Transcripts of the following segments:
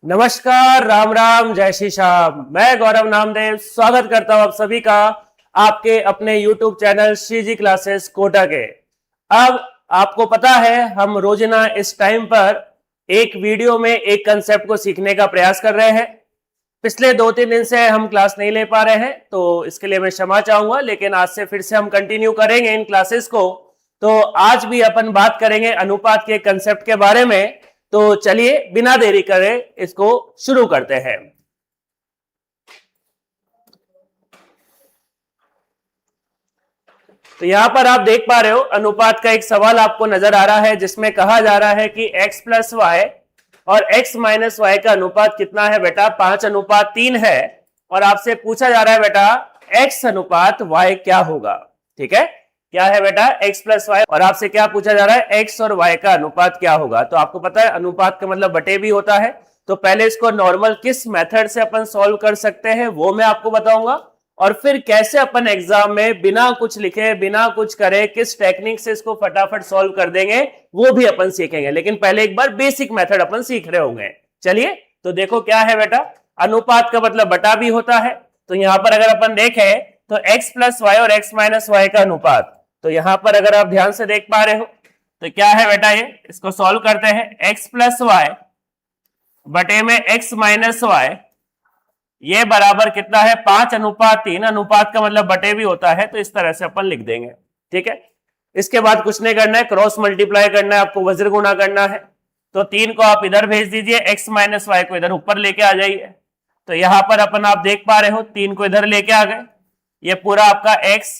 नमस्कार, राम राम, जय श्री श्याम। मैं गौरव नामदेव स्वागत करता हूं आप सभी का आपके अपने YouTube channel Shreeji classes Kota के। अब आपको पता है हम रोजाना इस टाइम पर एक वीडियो में एक कंसेप्ट को सीखने का प्रयास कर रहे हैं। पिछले 2-3 दिन से हम क्लास नहीं ले पा रहे हैं, तो इसके लिए मैं क्षमा चाहूंगा, लेकिन आज से फिर से हम कंटिन्यू करेंगे इन क्लासेस को। तो आज भी अपन बात करेंगे अनुपात के कंसेप्ट के बारे में। तो चलिए बिना देरी करे इसको शुरू करते हैं। तो यहां पर आप देख पा रहे हो अनुपात का एक सवाल आपको नजर आ रहा है, जिसमें कहा जा रहा है कि x प्लस वाई और x माइनस वाई का अनुपात कितना है बेटा, 5:3 है। और आपसे पूछा जा रहा है बेटा x अनुपात y क्या होगा। ठीक है, क्या है बेटा x प्लस वाई, और आपसे क्या पूछा जा रहा है x और y का अनुपात क्या होगा। तो आपको पता है अनुपात का मतलब बटे भी होता है। तो पहले इसको नॉर्मल किस मेथड से अपन सॉल्व कर सकते हैं वो मैं आपको बताऊंगा, और फिर कैसे अपन एग्जाम में बिना कुछ लिखे बिना कुछ करे किस टेक्निक से इसको फटाफट सॉल्व कर देंगे वो भी अपन सीखेंगे। लेकिन पहले एक बार बेसिक मेथड अपन सीख रहे होंगे। चलिए तो देखो क्या है बेटा, अनुपात का मतलब बटा भी होता है। तो यहां पर अगर अपन देखें तो x प्लस वाई और x माइनस वाई का अनुपात, तो यहां पर अगर आप ध्यान से देख पा रहे हो तो क्या है बेटा, ये इसको सॉल्व करते हैं। x प्लस वाई बटे में x माइनस वाई, ये बराबर कितना है 5:3। अनुपात का मतलब बटे भी होता है, तो इस तरह से अपन लिख देंगे। ठीक है, इसके बाद कुछ नहीं करना है, क्रॉस मल्टीप्लाई करना है, आपको वज्र गुणा करना है। तो 3 को आप इधर भेज दीजिए, x माइनस वाई को इधर ऊपर लेके आ जाइए। तो यहां पर अपन आप देख पा रहे हो 3 को इधर लेके आ गए, ये पूरा आपका x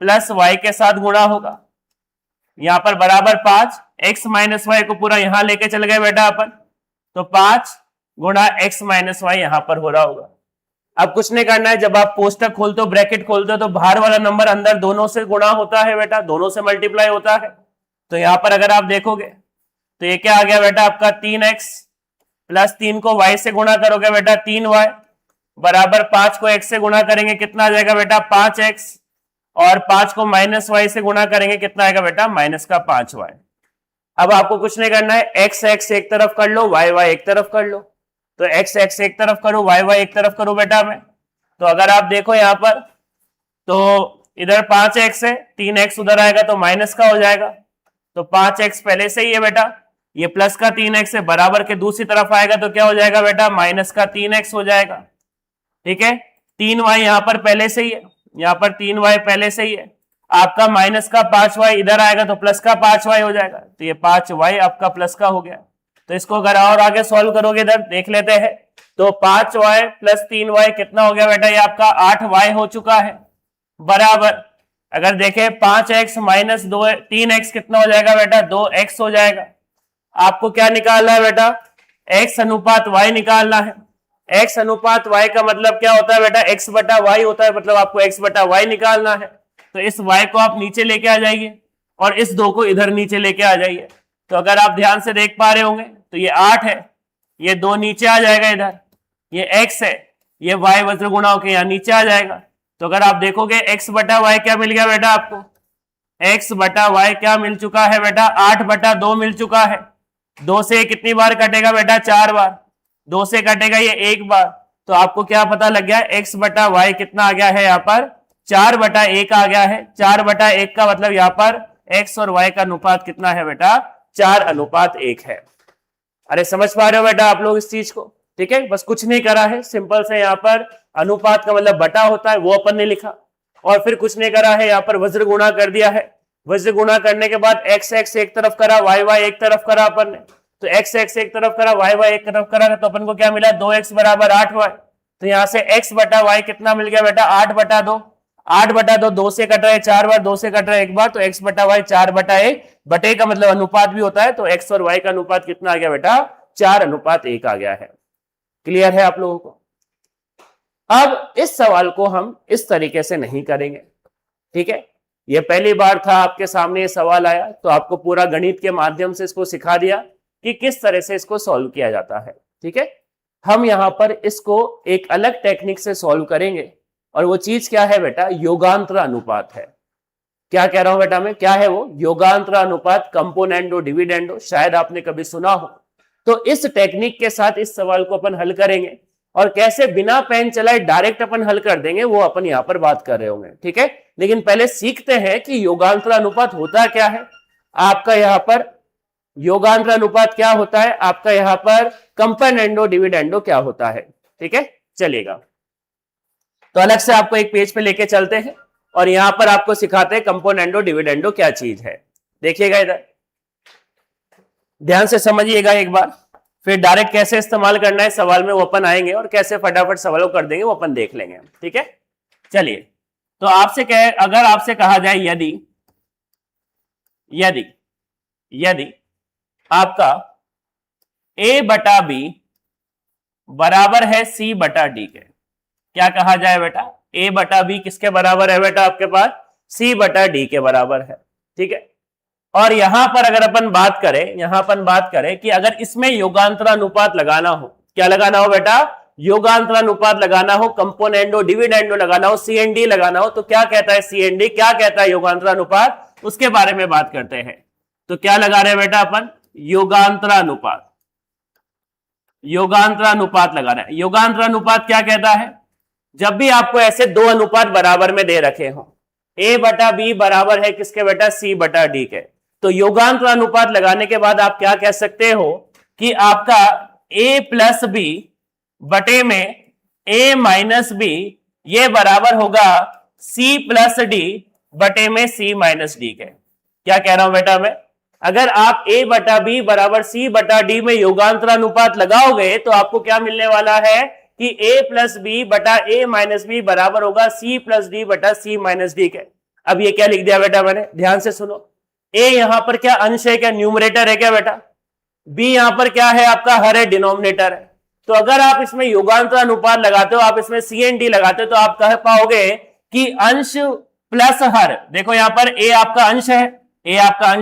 प्लस वाई के साथ गुणा होगा। यहां पर बराबर 5, x माइनस वाई को पूरा यहां लेके चल गए बेटा अपन, तो 5 गुणा x माइनस वाई यहां पर हो रहा होगा। अब कुछ नहीं करना है, जब आप कोष्टक खोलते हो ब्रैकेट खोलते हो तो बाहर वाला नंबर अंदर दोनों से गुणा होता है बेटा, दोनों से मल्टीप्लाई होता है। तो यहां पर अगर आप देखोगे तो ये क्या आ गया बेटा आपका 3x प्लस 3 को y से गुणा करोगे बेटा 3y बराबर 5 को x से गुणा करेंगे कितना आ जाएगा बेटा 5x, और 5 को माइनस वाई से गुणा करेंगे कितना आएगा बेटा माइनस का 5y। अब आपको कुछ नहीं करना है, x x एक तरफ कर लो, y y एक तरफ कर लो। तो x x एक तरफ करो, y y एक तरफ करो बेटा मैं। तो अगर आप देखो यहां पर तो इधर 5x है, 3x उधर आएगा तो माइनस का हो जाएगा। तो 5x पहले से ही है बेटा, ये प्लस का 3x है, बराबर के दूसरी तरफ आएगा तो क्या हो जाएगा बेटा माइनस का 3x हो जाएगा। ठीक है, 3y यहां पर पहले से ही है, यहां पर 3y पहले से ही है। आपका माइनस का 5y इधर आएगा तो प्लस का 5y हो जाएगा। तो ये 5y आपका प्लस का हो गया। तो इसको अगर और आगे सॉल्व करोगे इधर देख लेते हैं, तो 5y प्लस 3y कितना हो गया बेटा, ये आपका 8y हो चुका है। बराबर अगर देखें 5x माइनस 3x कितना हो जाएगा बेटा 2x हो जाएगा। आपको क्या निकालना है बेटा, x अनुपात y निकालना है। x अनुपात y का मतलब क्या होता है बेटा, x बटा y होता है, मतलब आपको x बटा y निकालना है। तो इस y को आप नीचे लेके आ जाइए और इस 2 को इधर नीचे लेके आ जाइए। तो अगर आप ध्यान से देख पा रहे होंगे तो ये 8 है, ये 2 नीचे आ जाएगा इधर, ये x है, ये y वज्र गुणा होकर यहाँ नीचे आ जाएगा। तो अगर आप देखोगे x बटा y क्या मिल गया बेटा आपको, x बटा y क्या मिल चुका है बेटा 8/2 मिल चुका है। 2 से कितनी बार कटेगा बेटा 4 बार, 2 से कटेगा ये 1 बार। तो आपको क्या पता लग गया x बटा वाई कितना आ गया है यहाँ पर 4/1 आ गया है। 4/1 का मतलब यहाँ पर x और y का अनुपात कितना है बेटा 4:1 है। अरे समझ पा रहे हो बेटा आप लोग इस चीज को। ठीक है, बस कुछ नहीं करा है, सिंपल से यहाँ पर अनुपात का मतलब बटा होता है वो अपन ने लिखा, और फिर कुछ नहीं करा है, यहाँ पर वज्र गुणा कर दिया है। वज्र गुणा करने के बाद x x एक तरफ करा, y y एक तरफ करा अपन ने। तो x x एक तरफ करा, y y एक तरफ करा, तो अपन को क्या मिला 2x बराबर 8y। तो यहां से x बटा y कितना मिल गया बेटा 8/2। 8/2 2 से कट रहा है 4 बार, 2 से कट रहा है 1 बार, तो x बटा y 4/1। बटे का मतलब अनुपात भी होता है, तो x और y का अनुपात कितना आ गया बेटा 4:1 आ गया है। क्लियर है आप लोगों को। अब इस सवाल को हम इस तरीके से नहीं करेंगे। ठीक है, ये पहली बार था आपके सामने ये सवाल आया, तो आपको पूरा गणित के माध्यम से इसको सिखा दिया कि किस तरह से इसको सॉल्व किया जाता है। ठीक है, हम यहां पर इसको एक अलग टेक्निक से सॉल्व करेंगे, और वो चीज क्या है बेटा योगांतर अनुपात है। क्या कह रहा हूं बेटा मैं, क्या है वो योगांतर अनुपात, कंपोनेंडो डिविडेंडो, शायद आपने कभी सुना हो। तो इस टेक्निक के साथ इस सवाल को अपन हल करेंगे और कैसे बिना पेन चलाए डायरेक्ट अपन हल कर देंगे वो अपन यहां पर बात कर रहे होंगे, ठीक है। लेकिन पहले सीखते हैं कि योगांतर अनुपात होता क्या है। आपका यहां पर योगांतर अनुपात क्या होता है, आपका यहां पर कंपोनेंडो डिविडेंडो क्या होता है, ठीक है। चलिएगा, तो अलग से आपको एक पेज पे लेके चलते हैं और यहां पर आपको सिखाते हैं कंपोनेंडो डिविडेंडो क्या चीज है। देखिएगा इधर, ध्यान से समझिएगा एक बार, फिर डायरेक्ट कैसे इस्तेमाल करना है सवाल में वो अपन आएंगे और कैसे फटाफट सवालों कर देंगे वो अपन देख लेंगे, ठीक है। चलिए, तो आपसे कहे, अगर आपसे कहा जाए यदि यदि यदि आपका a बटा बी बराबर है c बटा डी के, क्या कहा जाए बेटा, a बटा बी किसके बराबर है बेटा, आपके पास c बटा डी के बराबर है, ठीक है। और यहां पर अगर अपन बात करें कि अगर इसमें योगांतरानुपात लगाना हो, क्या लगाना हो बेटा, योगांतरानुपात लगाना हो, कंपोनेंडो डिविडेंडो लगाना हो, CND लगाना हो, तो क्या कहता है CND, क्या कहता है योगांतरानुपात, उसके बारे में बात करते हैं। तो क्या लगा रहे हैं बेटा अपन, योगांतरानुपात लगा रहे हैं। योगांतरानुपात क्या कहता है, जब भी आपको ऐसे दो अनुपात बराबर में दे रखे हो, a बटा बी बराबर है किसके बेटा, c बटा डी के, तो योगांतर अनुपात लगाने के बाद आप क्या कह सकते हो कि आपका a प्लस बी बटे में a माइनस बी ये बराबर होगा c प्लस डी बटे में c माइनस डी के। क्या कह रहा हूं बेटा मैं, अगर आप a बटा बी बराबर c बटा डी में योगांतर अनुपात लगाओगे तो आपको क्या मिलने वाला है कि a प्लस बी बटा a माइनस बी बराबर होगा c प्लस डी बटा c माइनस डी के। अब ये क्या लिख दिया बेटा मैंने, ध्यान से सुनो, a यहां पर क्या अंश है, क्या न्यूमरेटर है क्या बेटा, b यहां पर क्या है आपका हर है, डिनोमिनेटर है। तो अगर आप इसमें योगांतर अनुपात लगाते हो, आप इसमें CND लगाते हो, तो आप कह पाओगे कि अंश प्लस हर, देखो यहां पर a आपका अंश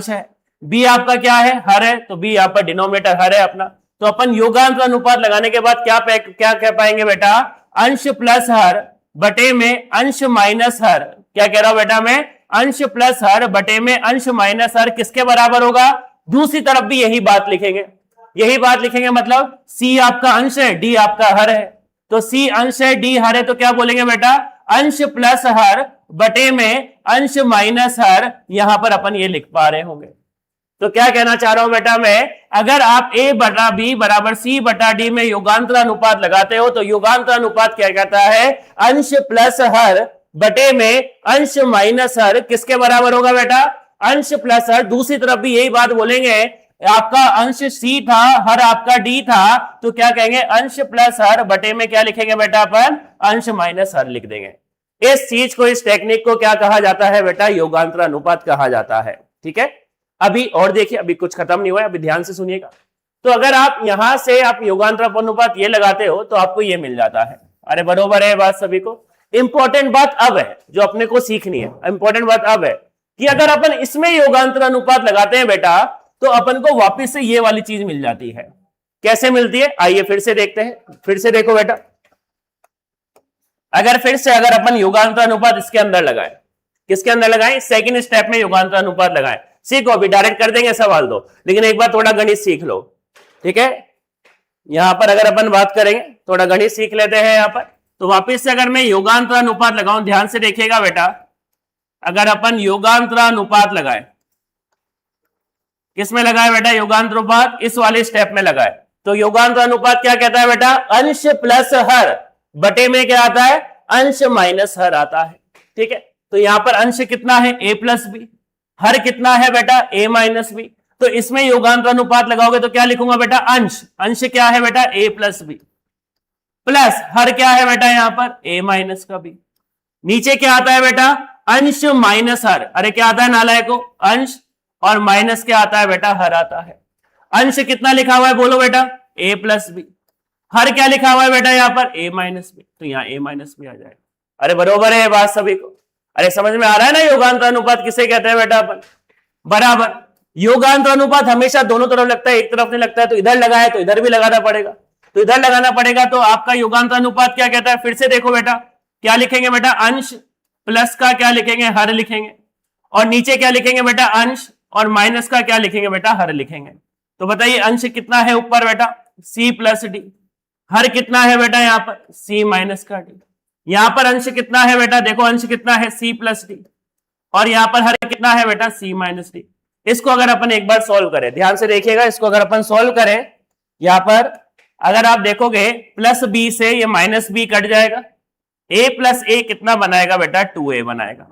है, b आपका क्या है, हर है, तो b यहां पर डिनोमिनेटर हर है अपना। तो अपन योगांतर अनुपात लगाने के बाद क्या कह पाएंगे बेटा, अंश प्लस हर बटे में अंश माइनस हर। क्या कह रहा हूं बेटा मैं, अंश प्लस हर बटे में अंश माइनस हर किसके बराबर होगा, दूसरी तरफ भी यही बात लिखेंगे, मतलब c आपका अंश है, d आपका हर है, तो c अंश है, d हर है, तो क्या बोलेंगे बेटा, अंश प्लस हर बटे में अंश माइनस हर। यहां पर अपन ये लिख पा रहे होंगे। तो क्या कहना चाह रहा हूं बेटा मैं, अगर आप a बटा b बराबर c बटा d में योगांतर अनुपात लगाते हो तो योगांतर अनुपात क्या कहता है, अंश प्लस हर बटे में अंश माइनस हर किसके बराबर होगा बेटा, अंश प्लस हर। दूसरी तरफ भी यही बात बोलेंगे, आपका अंश c था, हर आपका d था, तो क्या कहेंगे, अंश प्लस हर बटे में क्या लिखेंगे बेटा अपन, अंश माइनस हर लिख देंगे। इस चीज को, इस टेक्निक को क्या कहा जाता है बेटा, योगांतर अनुपात कहा जाता है, ठीक है। अभी और देखिए, अभी कुछ खत्म नहीं हुआ है, अभी ध्यान से सुनिएगा। तो अगर आप यहां से आप योगांतर अनुपात ये लगाते हो तो आपको ये मिल जाता है। अरे बरोबर है बात सभी को। इंपॉर्टेंट बात अब है जो अपने को सीखनी है, इंपॉर्टेंट बात अब है कि अगर अपन इसमें योगांतर अनुपात लगाते हैं बेटा तो अपन को वापिस से ये वाली चीज मिल जाती है। कैसे मिलती है, आइए फिर से देखते हैं, फिर से देखो बेटा। अगर अपन योगांतर अनुपात इसके अंदर लगाए, किसके अंदर लगाएं, सेकंड स्टेप में योगांतर अनुपात लगाएं। सीखो, अभी डायरेक्ट कर देंगे सवाल दो, लेकिन एक बार थोड़ा गणित सीख लो, ठीक है। यहां पर अगर अपन बात करेंगे, थोड़ा गणित सीख लेते हैं यहां पर। तो वापिस से अगर मैं योगांतर अनुपात लगाऊं, ध्यान से देखिएगा बेटा, अगर अपन योगांतर अनुपात लगाए, किसमें लगाए बेटा, योगांतर अनुपात इस वाले स्टेप में लगाए, तो योगांतर अनुपात क्या कहता है बेटा, अंश प्लस हर बटे में क्या आता है, अंश माइनस हर आता है, ठीक है। तो यहां पर अंश कितना है, a प्लस बी, हर कितना है बेटा, a माइनस बी। तो इसमें योगांतर अनुपात लगाओगे तो क्या लिखूंगा बेटा, अंश क्या है बेटा, a प्लस बी, प्लस हर क्या है बेटा यहां पर, a माइनस का बी। नीचे क्या आता है बेटा, अंश माइनस हर। अरे क्या आता है नालायक को, अंश और माइनस क्या आता है बेटा, हर आता है। अंश कितना लिखा हुआ है बोलो बेटा, a प्लस बी। हर क्या लिखा हुआ है बेटा यहाँ पर, a माइनस बी, तो यहाँ a माइनस बी आ जाएगा। अरे बरोबर है बात सभी को, अरे समझ में आ रहा है ना योगांतर अनुपात किसे कहते हैं बेटा अपन, बराबर। योगांतर अनुपात हमेशा दोनों तरफ लगता है, एक तरफ नहीं लगता है, तो इधर लगा है तो इधर भी लगाना पड़ेगा, तो इधर लगाना पड़ेगा। तो आपका योगांतर अनुपात क्या कहता है, फिर से देखो बेटा, क्या लिखेंगे बेटा, अंश प्लस का क्या लिखेंगे, हर लिखेंगे, और नीचे क्या लिखेंगे बेटा, अंश और माइनस का क्या लिखेंगे बेटा, हर लिखेंगे। तो बताइए अंश कितना है ऊपर बेटा, c प्लस डी। हर कितना है बेटा यहाँ पर, c माइनस का डी। यहां पर अंश कितना है बेटा, देखो अंश कितना है c प्लस डी, और यहां पर हर कितना है बेटा c माइनस डी। इसको अगर अपन एक बार सॉल्व करें, ध्यान से देखिएगा, इसको अगर अपन सॉल्व करें, यहां पर अगर आप देखोगे प्लस बी से ये माइनस बी कट जाएगा, a प्लस ए कितना बनाएगा बेटा, 2a बनाएगा।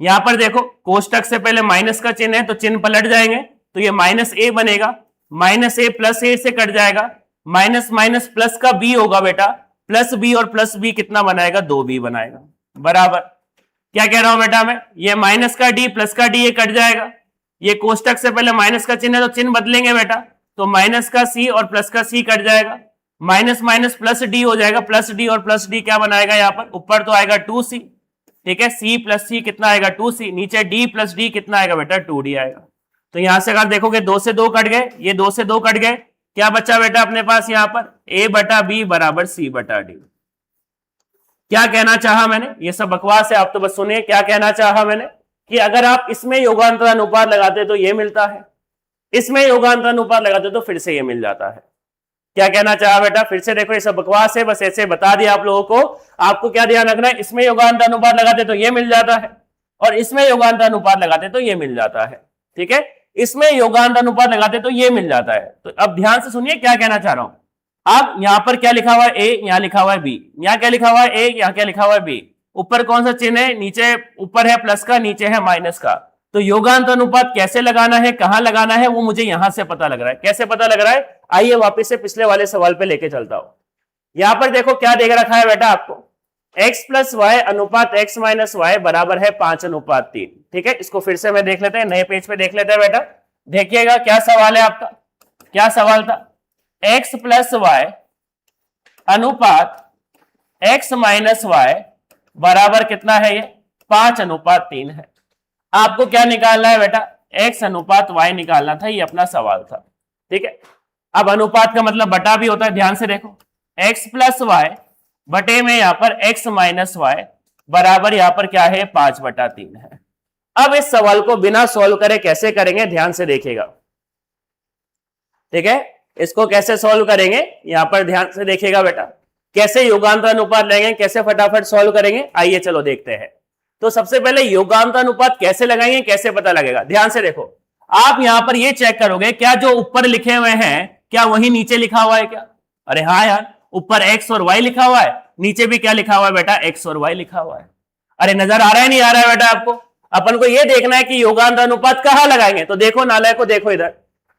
यहां पर देखो कोष्टक से पहले माइनस का चिन्ह है तो चिन्ह पलट जाएंगे, तो ये माइनस ए बनेगा, माइनस ए प्लस ए से कट जाएगा, माइनस माइनस प्लस का बी होगा बेटा, प्लस बी और प्लस बी कितना बनाएगा, 2b बनाएगा, बराबर। क्या कह रहा हूं बेटा मैं, ये माइनस का डी प्लस का डी ये कट जाएगा, ये कोष्टक से पहले माइनस का चिन्ह है तो चिन्ह बदलेंगे बेटा, तो माइनस का सी और प्लस का सी कट जाएगा, माइनस माइनस प्लस डी हो जाएगा, प्लस डी और प्लस डी क्या बनाएगा, यहाँ पर ऊपर तो आएगा 2c, ठीक है, c प्लस सी कितना आएगा 2c, नीचे d प्लस डी कितना आएगा बेटा 2d आएगा। तो यहां से अगर देखोगे 2 से 2 कट गए, ये 2 से 2 कट गए, क्या बचा बेटा अपने पास यहाँ पर a बटा b बराबर c बटा d। क्या कहना चाहा मैंने, ये सब बकवास है, आप तो बस सुनिए। क्या कहना चाहा मैंने कि अगर आप इसमें योगांतर अनुपात लगाते तो ये मिलता है, इसमें योगांतर अनुपात लगाते तो फिर से ये मिल जाता है। क्या कहना चाहा बेटा, फिर से देखो, ये सब बकवास है, बस ऐसे बता दिया आप लोगों को। आपको क्या ध्यान रखना है, इसमें योगांतर अनुपात लगाते तो ये मिल जाता है, और इसमें योगांतर अनुपात लगाते तो ये मिल जाता है, ठीक है, इसमें योगांतर अनुपात लगाते तो ये मिल जाता है। तो अब ध्यान से सुनिए क्या कहना चाह रहा हूं। अब यहां पर क्या लिखा हुआ है, ए, यहां लिखा हुआ है बी, यहां क्या लिखा हुआ है ए, यहां क्या लिखा हुआ है बी, ऊपर कौन सा चिन्ह है, नीचे ऊपर है प्लस का, नीचे है माइनस का। तो योगांतर अनुपात कैसे लगाना है, कहां लगाना है, वो मुझे यहां से पता लग रहा है। कैसे पता लग रहा है, आइए वापस से पिछले वाले सवाल पे लेके चलता हूं। यहां पर देखो क्या देख रखा है बेटा आपको, x प्लस वाई अनुपात x माइनस वाई बराबर है 5:3। ठीक है, इसको फिर से मैं देख लेते हैं, नए पेज पे देख लेते हैं बेटा। देखिएगा क्या सवाल है आपका, क्या सवाल था, x प्लस वाई अनुपात x माइनस वाई बराबर कितना है, ये 5:3 है। आपको क्या निकालना है बेटा, x अनुपात y निकालना था, ये अपना सवाल था। ठीक है, अब अनुपात का मतलब बटा भी होता है, ध्यान से देखो, x प्लस वाई बटे में यहां पर x माइनस वाई बराबर यहां पर क्या है, 5/3 है। अब इस सवाल को बिना सॉल्व करे कैसे करेंगे, ध्यान से देखिएगा। ठीक है, इसको कैसे सॉल्व करेंगे, यहां पर ध्यान से देखिएगा बेटा, कैसे योगांतर अनुपात लेंगे, कैसे फटाफट सॉल्व करेंगे, आइए चलो देखते हैं। तो सबसे पहले योगांतर अनुपात कैसे लगाएंगे, कैसे पता लगेगा, ध्यान से देखो। आप यहां पर ये चेक करोगे, क्या जो ऊपर लिखे हुए हैं क्या वही नीचे लिखा हुआ है क्या, अरे हाँ यार, ऊपर x और y लिखा हुआ है, नीचे भी क्या लिखा हुआ है बेटा, x और y लिखा हुआ है। अरे नजर आ रहा है, नहीं आ रहा है बेटा आपको। अपन को ये देखना है कि योगांतर अनुपात कहां लगाएंगे, तो देखो नालायक को, देखो इधर,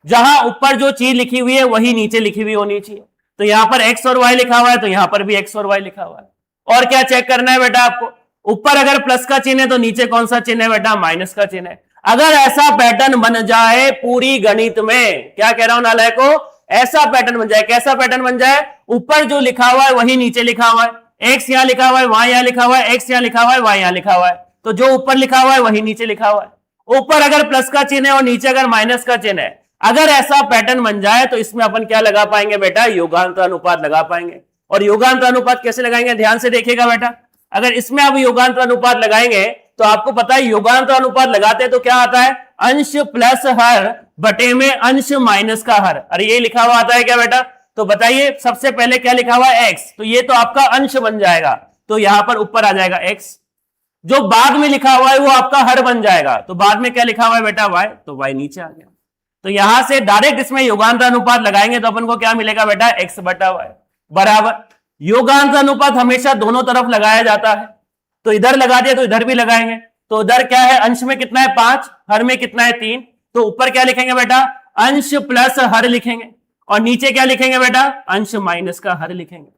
जहां ऊपर जो चीज लिखी हुई है वही नीचे लिखी हुई होनी चाहिए। तो यहां पर x और y लिखा हुआ है, तो यहां पर भी x और y लिखा हुआ है। और क्या चेक करना है बेटा आपको, ऊपर अगर प्लस का चिन्ह है तो नीचे कौन सा चिन्ह है बेटा, माइनस का चिन्ह है। अगर ऐसा पैटर्न बन जाए पूरी गणित में, क्या कह रहा हूं नालायक को, ऐसा पैटर्न बन जाए, कैसा पैटर्न बन जाए, ऊपर जो लिखा हुआ है वही नीचे लिखा हुआ है, x यहां लिखा हुआ है, y यहां लिखा हुआ है, x यहां लिखा हुआ है, y यहां लिखा हुआ है, तो जो ऊपर लिखा हुआ है वही नीचे लिखा हुआ है। ऊपर अगर प्लस का चिन्ह है और नीचे अगर माइनस का चिन्ह है, अगर ऐसा पैटर्न बन जाए तो इसमें अपन क्या लगा पाएंगे बेटा, योगांतर अनुपात लगा पाएंगे। और योगांतर अनुपात कैसे लगाएंगे, ध्यान से देखिएगा बेटा। अगर इसमें आप योगांतर अनुपात लगाएंगे तो आपको पता है योगांतर अनुपात लगाते हैं तो क्या आता है, अंश प्लस हर बटे में अंश माइनस का हर। अरे ये लिखा हुआ आता है क्या बेटा, तो बताइए सबसे पहले क्या लिखा हुआ है, x, तो ये तो आपका अंश बन जाएगा, तो यहां पर ऊपर आ जाएगा x। जो बाद में लिखा हुआ है वो आपका हर बन जाएगा, तो बाद में क्या लिखा हुआ है बेटा, y, तो y नीचे आ गया। तो यहां से डायरेक्ट इसमें योगांतर अनुपात लगाएंगे तो अपन को क्या मिलेगा बेटा, x बटा y बराबर। योगांतर अनुपात हमेशा दोनों तरफ लगाया जाता है, तो इधर लगा दिया तो इधर भी लगाएंगे। तो इधर क्या है, अंश में कितना है 5, हर में कितना है 3, तो ऊपर क्या लिखेंगे बेटा, अंश प्लस हर लिखेंगे, और नीचे क्या लिखेंगे बेटा, अंश माइनस का हर लिखेंगे।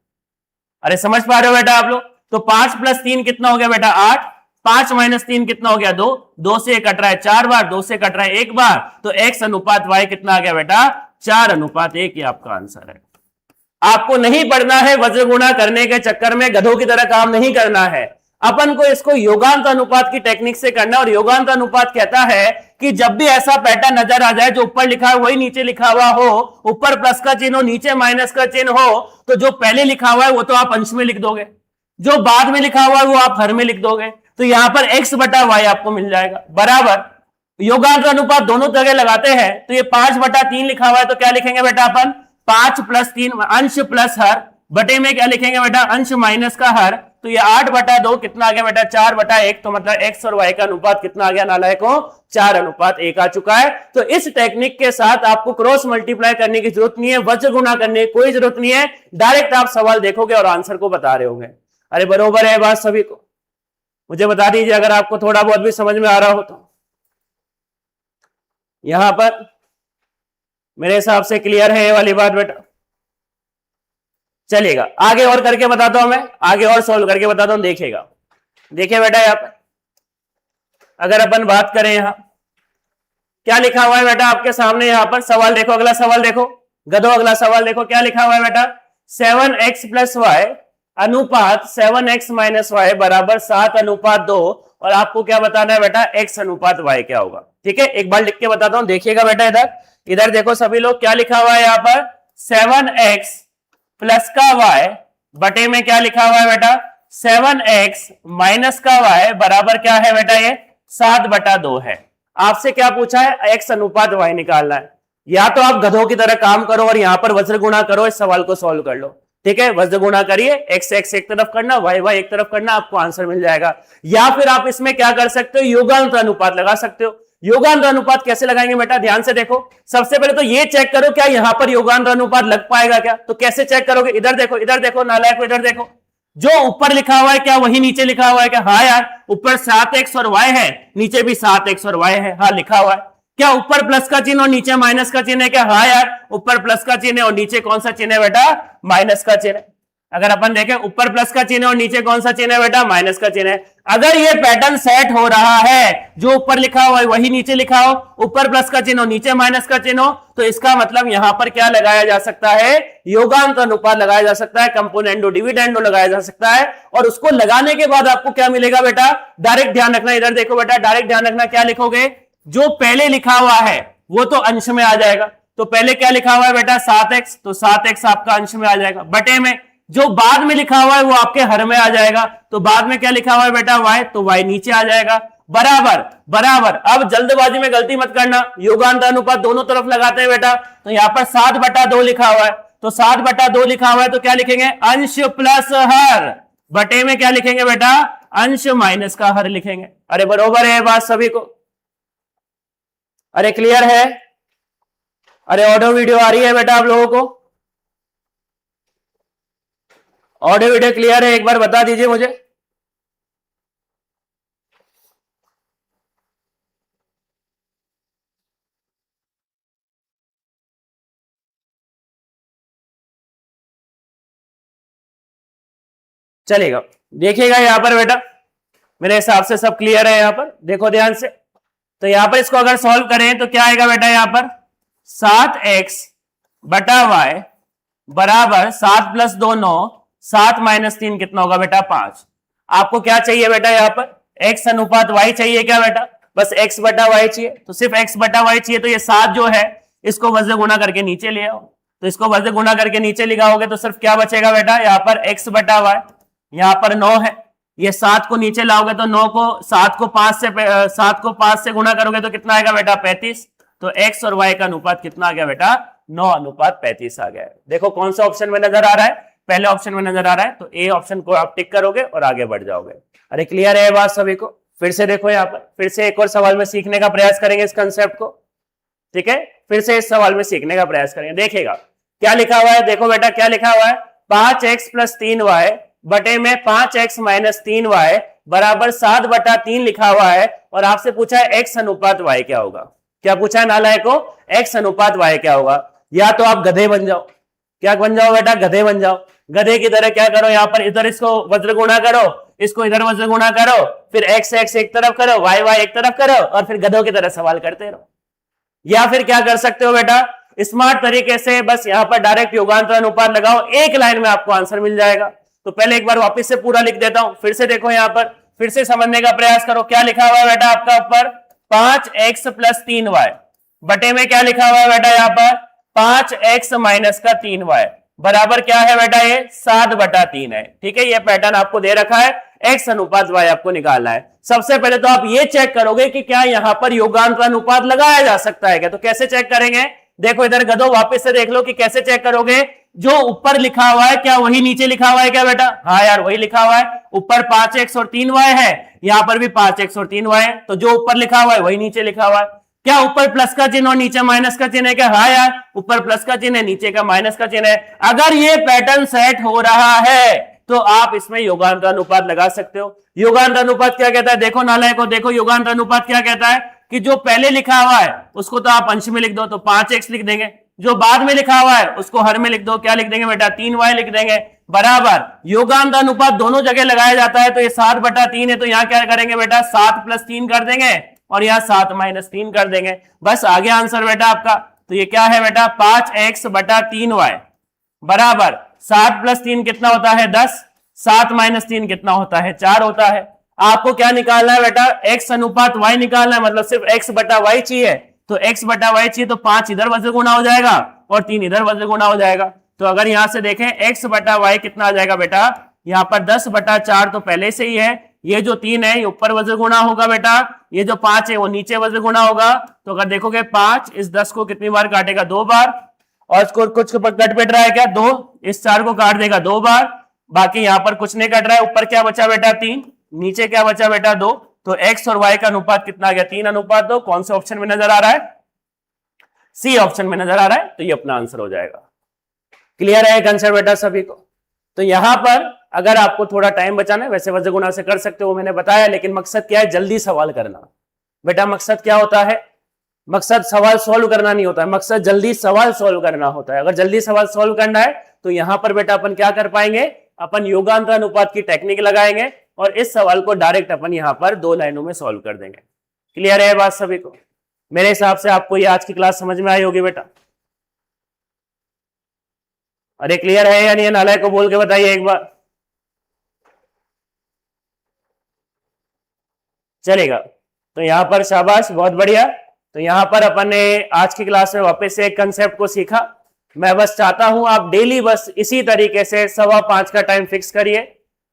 अरे समझ पा रहे हो बेटा आप लोग। तो 5 + 3 कितना हो गया बेटा 8, 5 - 3 कितना हो गया 2, 2 से कट रहा है 4 बार, 2 से कट रहा है 1 बार, तो x अनुपात y कितना आ गया बेटा, 4:1। ये आपका आंसर है। आपको नहीं पढ़ना है वज्र गुणा करने के चक्कर में गधों की तरह काम नहीं करना है, अपन को इसको योगांतर अनुपात की टेक्निक से करना। और योगांतर अनुपात कहता है कि जब भी ऐसा पैटर्न नजर आ जाए, जो ऊपर लिखा है वही नीचे लिखा हुआ हो, ऊपर प्लस का चिन्ह हो, नीचे माइनस का चिन्ह हो, तो जो पहले लिखा हुआ है वो तो आप अंश में लिख दोगे, जो बाद में लिखा हुआ है वो आप हर में लिख दोगे। तो यहां पर x बटा y आपको मिल जाएगा बराबर। योगांतर अनुपात दोनों जगह लगाते हैं तो ये 5/3 लिखा हुआ है, तो क्या लिखेंगे बेटा अपन 5 + 3 अंश प्लस हर, बटे में क्या लिखेंगे बेटा अंश माइनस का हर, तो ये 8/2 कितना आ गया बेटा 4/1, तो मतलब x और y का अनुपात कितना आ गया नालायकों 4:1 आ चुका है। तो इस टेक्निक के साथ आपको क्रॉस मल्टीप्लाई करने की जरूरत नहीं है, वज्र गुणा करने की कोई जरूरत नहीं है, डायरेक्ट आप सवाल देखोगे और आंसर को बता रहे होंगे। अरे बरोबर है बात सभी को? मुझे बता दीजिए अगर आपको थोड़ा बहुत भी समझ में आ रहा हो तो। यहां पर मेरे हिसाब से क्लियर है ये वाली बात बेटा। चलिएगा आगे और करके बताता हूं, मैं आगे और सॉल्व करके बताता हूं, देखिएगा। देखिए बेटा यहां पर अगर अपन बात करें, यहां क्या लिखा हुआ है बेटा आपके सामने, यहां पर सवाल देखो, अगला सवाल देखो गधो, अगला सवाल देखो क्या लिखा हुआ है बेटा 7x + y अनुपात 7x - y बराबर 7:2, और आपको क्या बताना है बेटा x अनुपात y क्या होगा। ठीक है, एक बार लिख के बताता हूं, देखिएगा बेटा इधर इधर देखो सभी लोग, क्या लिखा हुआ है यहां पर 7x प्लस का y बटे में क्या लिखा हुआ है बेटा 7x माइनस का y बराबर क्या है बेटा ये 7/2 है। आपसे क्या पूछा है x अनुपात y निकालना है। या तो आप गधों की तरह काम करो और यहां पर वज्र गुणा करो, इस सवाल को सॉल्व कर लो। ठीक है, वज्र गुणा करिए, x एक तरफ करना, y एक तरफ करना, आपको आंसर मिल जाएगा। या फिर आप इसमें क्या कर सकते हो योगांतर अनुपात लगा सकते हो। योगांतर अनुपात कैसे लगाएंगे बेटा, ध्यान से देखो। सबसे पहले तो ये चेक करो क्या यहां पर योगांतर अनुपात लग पाएगा क्या, तो कैसे चेक करोगे, इधर देखो नालायक, इधर देखो, जो ऊपर लिखा हुआ है क्या वही नीचे लिखा हुआ है क्या। हाँ यार, ऊपर 7x और y है, नीचे भी 7x और y है, हाँ लिखा हुआ है। क्या ऊपर प्लस का चिन्ह और नीचे माइनस का चिन्ह है क्या, हाँ यार, ऊपर प्लस का चिन्ह है और नीचे कौन सा चिन्ह है बेटा माइनस का चिन्ह है। अगर अपन देखें ऊपर प्लस का चिन्ह और नीचे कौन सा चिन्ह है बेटा माइनस का चिन्ह है। अगर ये पैटर्न सेट हो रहा है, जो ऊपर लिखा हुआ है वही नीचे लिखा हो, ऊपर प्लस का चिन्ह और नीचे माइनस का चिन्ह हो, तो इसका मतलब यहां पर क्या लगाया जा सकता है योगांतर अनुपात लगाया जा सकता है, कंपोनेंडो डिविडेंडो लगाया जा सकता है। और उसको लगाने के बाद आपको क्या मिलेगा बेटा, डायरेक्ट ध्यान रखना, इधर देखो बेटा, डायरेक्ट ध्यान रखना, क्या लिखोगे जो पहले लिखा हुआ है वो तो अंश में आ जाएगा। तो पहले क्या लिखा हुआ है बेटा 7x, तो 7x आपका अंश में आ जाएगा, बटे में जो बाद में लिखा हुआ है वो आपके हर में आ जाएगा। तो बाद में क्या लिखा हुआ है बेटा y, तो y नीचे आ जाएगा, बराबर। अब जल्दबाजी में गलती मत करना, योगांतर अनुपात दोनों तरफ लगाते हैं बेटा। तो यहां पर 7/2 लिखा हुआ है, तो 7/2 लिखा हुआ है तो क्या लिखेंगे अंश प्लस हर, बटे में क्या लिखेंगे बेटा अंश माइनस का हर लिखेंगे। अरे बरोबर है बात सभी को, अरे क्लियर है, अरे ऑडियो वीडियो आ रही है बेटा आप लोगों को, ऑडियो वीडियो क्लियर है, एक बार बता दीजिए मुझे। चलेगा, देखिएगा यहां पर बेटा मेरे हिसाब से सब क्लियर है, यहां पर देखो ध्यान से। तो यहां पर इसको अगर सॉल्व करें तो क्या आएगा बेटा, यहां पर 7x बटा y बराबर 7 + 2 9, 7 - 3 कितना होगा बेटा 5। आपको क्या चाहिए बेटा यहां पर x अनुपात y चाहिए क्या बेटा, बस x बटा y चाहिए, तो सिर्फ x बटा y चाहिए। तो ये 7 जो है इसको वज्र गुणा करके नीचे ले आओ, तो इसको वज्र गुणा करके नीचे लिखाओगे तो सिर्फ क्या बचेगा बेटा यहाँ पर x बटा y, यहाँ पर 9 है, ये 7 को नीचे लाओगे तो 9 को 7 को 5 से गुणा करोगे तो कितना आएगा बेटा 35। तो x और y का अनुपात कितना आ गया बेटा 9:35 आ गया। देखो कौन सा ऑप्शन में नजर आ रहा है, पहले ऑप्शन में नजर आ रहा है, तो ए ऑप्शन को आप टिक करोगे और आगे बढ़ जाओगे। अरे क्लियर है बात सभी को, फिर से देखो यहाँ पर, फिर से एक और सवाल में सीखने का प्रयास करेंगे इस कंसेप्ट को। ठीक है, फिर से इस सवाल में सीखने का प्रयास करेंगे। देखिएगा क्या लिखा हुआ है, देखो बेटा क्या लिखा हुआ है 5x + 3y बटे में 5x - 3y बराबर 7/3 लिखा हुआ है। और आपसे पूछा है x अनुपात y क्या होगा, क्या पूछा है नालायक को x अनुपात y क्या होगा। या तो आप गधे बन जाओ, क्या बन जाओ बेटा गधे बन जाओ, गधे की तरह क्या करो यहाँ पर इधर इसको वज्र गुणा करो, इसको इधर वज्र गुणा करो, फिर x एक तरफ करो, y एक तरफ करो और फिर गधों की तरह सवाल करते रहो। या फिर क्या कर सकते हो बेटा स्मार्ट तरीके से बस यहाँ पर डायरेक्ट योगांतर अनुपात लगाओ, एक लाइन में आपको आंसर मिल जाएगा। तो पहले एक बार वापस से पूरा लिख देता हूं, फिर से देखो यहाँ पर, फिर से समझने का प्रयास करो। क्या लिखा हुआ है बेटा आपका ऊपर 5x + 3y बटे में क्या लिखा हुआ है बेटा यहाँ पर 5x - 3y बराबर क्या है बेटा ये 7/3 है। ठीक है, ये पैटर्न आपको दे रखा है, x अनुपात y आपको निकालना है। सबसे पहले तो आप ये चेक करोगे कि क्या यहां पर योगांतर अनुपात लगाया जा सकता है क्या। तो कैसे चेक करेंगे, देखो इधर गधो वापस से देख लो कि कैसे चेक करोगे। जो ऊपर लिखा हुआ है क्या वही नीचे लिखा हुआ है क्या बेटा, हाँ यार वही लिखा हुआ है। ऊपर 5x और 3y है, यहां पर भी 5x और 3y है, तो जो ऊपर लिखा हुआ है वही नीचे लिखा हुआ है। क्या ऊपर प्लस का चिन्ह और नीचे माइनस का चिन्ह है क्या, हाँ यार ऊपर प्लस का चिन्ह है नीचे का माइनस का चिन्ह है। अगर ये पैटर्न सेट हो रहा है तो आप इसमें योगांतर अनुपात लगा सकते हो। योगांतर अनुपात क्या कहता है, देखो नालायक को, देखो योगांतर अनुपात क्या कहता है कि जो पहले लिखा हुआ है उसको तो आप अंश में लिख दो, तो 5x लिख देंगे। जो बाद में लिखा हुआ है उसको हर में लिख दो, क्या लिख देंगे बेटा, 3y लिख देंगे, बराबर। योगांतर अनुपात दोनों जगह लगाया जाता है, तो ये 7/3 है, तो यहां क्या करेंगे बेटा, 7 + 3 कर देंगे और यहां 7 - 3 कर देंगे, बस आ गया आंसर बेटा आपका। तो ये क्या है बेटा, 5x/3y बराबर 7 + 3 कितना होता है 10, 7 - 3 कितना होता है 4 होता है। आपको क्या निकालना है बेटा, x अनुपात y निकालना है, मतलब सिर्फ x/y चाहिए। तो x/y चाहिए तो 5 इधर वज्र गुणा हो जाएगा और 3 इधर वज्र गुणा हो जाएगा। तो अगर यहां से देखें x/y कितना आ जाएगा बेटा, यहां पर 10/4 तो पहले से ही है, ये जो 3 है ये ऊपर वज्र गुणा होगा बेटा, ये जो 5 है वो नीचे वज्र गुणा होगा। तो अगर देखोगे 5 इस 10 को कितनी बार काटेगा, 2 बार, और इसको कुछ कट पिट रहा है क्या, 2, इस 4 को काट देगा 2 बार, बाकी यहां पर कुछ नहीं कट रहा है। ऊपर क्या बचा बेटा 3, नीचे क्या बचा बेटा 2, तो x और y का अनुपात कितना आ गया 3:2। कौन से ऑप्शन में नजर आ रहा है, सी ऑप्शन में नजर आ रहा है, तो ये अपना आंसर हो जाएगा। क्लियर है कंसेप्ट बेटा सभी को। तो यहां पर अगर आपको थोड़ा टाइम बचाना है, वैसे वज्र गुणा से कर सकते हो मैंने बताया, लेकिन मकसद क्या है, जल्दी सवाल करना बेटा। मकसद क्या होता है, मकसद सवाल सॉल्व करना नहीं होता है, मकसद जल्दी सवाल सॉल्व करना होता है। अगर जल्दी सवाल सॉल्व करना है तो यहां पर बेटा अपन क्या कर पाएंगे, अपन योगांतर अनुपात की टेक्निक लगाएंगे और इस सवाल को डायरेक्ट अपन यहां पर 2 लाइनों में सॉल्व कर देंगे। क्लियर है बात सभी को। मेरे हिसाब से आपको ये आज की क्लास समझ में आई होगी बेटा। अरे क्लियर है या नहीं, नालायक को बोल के बताइए एक बार, चलेगा। तो यहां पर शाबाश, बहुत बढ़िया। तो यहां पर अपन ने आज की क्लास में वापस से एक कंसेप्ट को सीखा। मैं बस चाहता हूं आप डेली बस इसी तरीके से 5:15 का टाइम फिक्स करिए,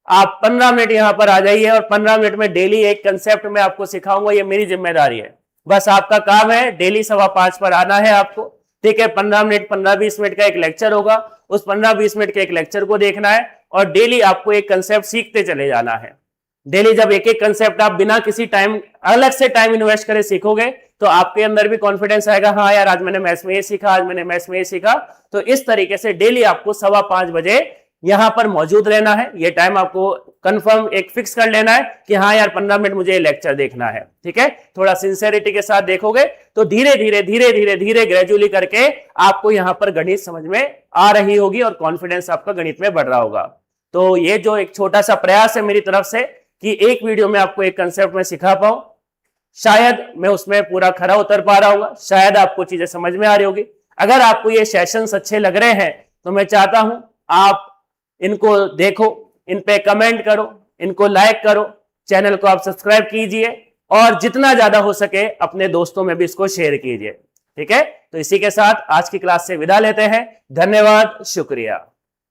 आप 15 मिनट यहां पर आ जाइए और 15 मिनट में डेली एक कंसेप्ट में आपको सिखाऊंगा, ये मेरी जिम्मेदारी है। बस आपका काम है डेली 5:15 पर आना है आपको, ठीक है। 15 मिनट 15-20 मिनट का एक लेक्चर होगा, उस 15-20 मिनट के एक लेक्चर को देखना है और डेली आपको एक कंसेप्ट सीखते चले जाना है। डेली जब एक एक कंसेप्ट आप बिना किसी टाइम अलग से टाइम इन्वेस्ट करे सीखोगे तो आपके अंदर भी कॉन्फिडेंस आएगा, हाँ यार आज मैंने मैथ्स में ये सीखा, आज मैंने मैथ्स में ये सीखा। तो इस तरीके से डेली आपको 5:15 बजे यहां पर मौजूद रहना है। ये टाइम आपको कंफर्म एक फिक्स कर लेना है कि हाँ यार 15 मिनट मुझे ये लेक्चर देखना है, ठीक है। थोड़ा सिंसेरिटी के साथ देखोगे तो धीरे धीरे ग्रेजुअली करके आपको यहां पर गणित समझ में आ रही होगी और कॉन्फिडेंस आपका गणित में बढ़ रहा होगा। तो ये जो एक छोटा सा प्रयास है मेरी तरफ से कि एक वीडियो में आपको एक कंसेप्ट में सिखा पाऊं, शायद मैं उसमें पूरा खरा उतर पा रहा हूं, शायद आपको चीजें समझ में आ रही होगी। अगर आपको ये सेशंस अच्छे लग रहे हैं तो मैं चाहता हूं आप इनको देखो, इन पे कमेंट करो, इनको लाइक करो, चैनल को आप सब्सक्राइब कीजिए और जितना ज्यादा हो सके अपने दोस्तों में भी इसको शेयर कीजिए, ठीक है। तो इसी के साथ आज की क्लास से विदा लेते हैं। धन्यवाद, शुक्रिया।